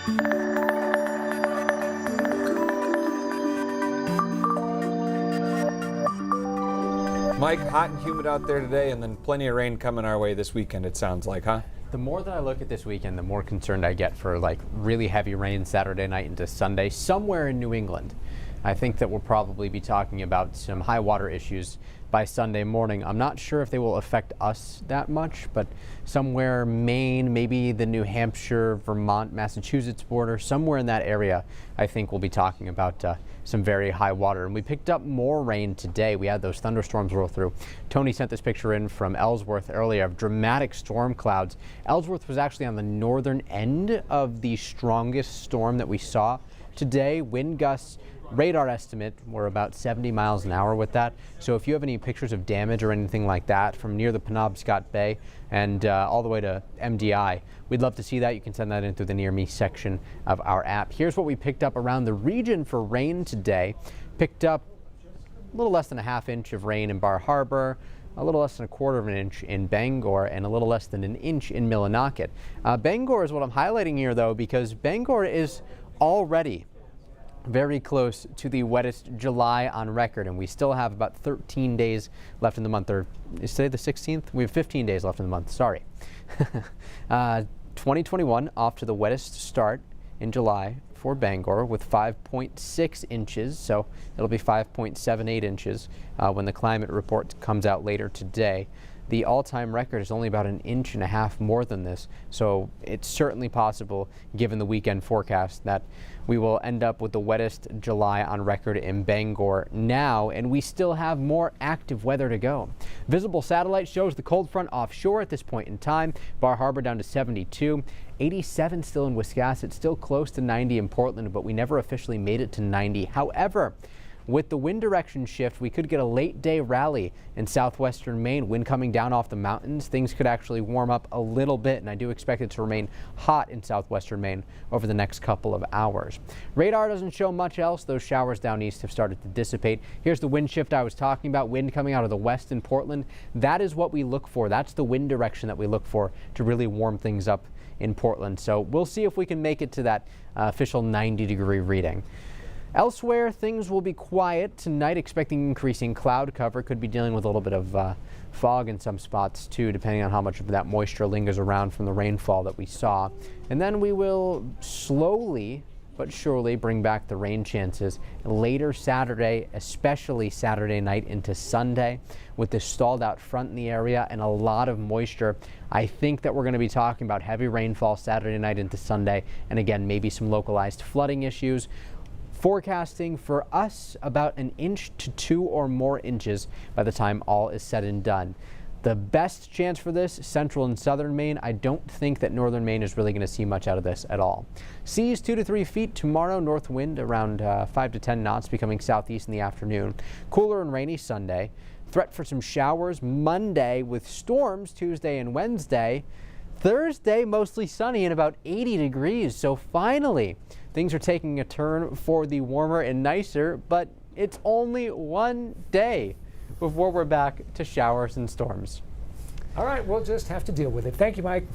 Mike, hot and humid out there today, and then plenty of rain coming our way this weekend, it sounds like, huh? The more that I look at this weekend, the more concerned I get for like really heavy rain Saturday night into Sunday somewhere in New England. I think that we'll probably be talking about some high water issues by Sunday morning. I'm not sure if they will affect us that much, but somewhere Maine, maybe the New Hampshire, Vermont, Massachusetts border, somewhere in that area, I think we'll be talking about some very high water. And we picked up more rain today. We had those thunderstorms roll through. Tony sent this picture in from Ellsworth earlier of dramatic storm clouds. Ellsworth was actually on the northern end of the strongest storm that we saw today. Wind gusts, radar estimate, we're about 70 miles an hour with that. So if you have any pictures of damage or anything like that from near the Penobscot Bay and all the way to MDI, we'd love to see that. You can send that in through the Near Me section of our app. Here's what we picked up around the region for rain today. Picked up a little less than a half inch of rain in Bar Harbor, a little less than a quarter of an inch in Bangor, and a little less than an inch in Millinocket. Bangor is what I'm highlighting here, though, because Bangor is already very close to the wettest July on record, and we still have about 13 days left in the month. Or is today the 16th? We have 15 days left in the month, sorry. 2021 off to the wettest start in July for Bangor with 5.6 inches, so it'll be 5.78 inches when the climate report comes out later today. The all-time record is only about 1.5 inches more than this, so it's certainly possible, given the weekend forecast, that we will end up with the wettest July on record in Bangor now, and we still have more active weather to go. Visible satellite shows the cold front offshore at this point in time. Bar Harbor down to 72. 87 still in Wiscasset, still close to 90 in Portland, but we never officially made it to 90. However, with the wind direction shift, we could get a late day rally in southwestern Maine. Wind coming down off the mountains. Things could actually warm up a little bit, and I do expect it to remain hot in southwestern Maine over the next couple of hours. Radar doesn't show much else. Those showers down east have started to dissipate. Here's the wind shift I was talking about. Wind coming out of the west in Portland. That is what we look for. That's the wind direction that we look for to really warm things up in Portland. So we'll see if we can make it to that official 90-degree reading. Elsewhere, things will be quiet tonight, expecting increasing cloud cover. Could be dealing with a little bit of fog in some spots too, depending on how much of that moisture lingers around from the rainfall that we saw. And then we will slowly but surely bring back the rain chances later Saturday, especially Saturday night into Sunday. With this stalled out front in the area and a lot of moisture, I think that we're going to be talking about heavy rainfall Saturday night into Sunday, and again, maybe some localized flooding issues. Forecasting for us about 1 inch to 2 or more inches by the time all is said and done. The best chance for this, central and southern Maine. I don't think that northern Maine is really going to see much out of this at all. Seas 2 to 3 feet tomorrow, north wind around 5 to 10 knots, becoming southeast in the afternoon. Cooler and rainy Sunday. Threat for some showers Monday with storms Tuesday and Wednesday. Thursday, mostly sunny and about 80 degrees. So finally, things are taking a turn for the warmer and nicer, but it's only one day before we're back to showers and storms. All right, we'll just have to deal with it. Thank you, Mike.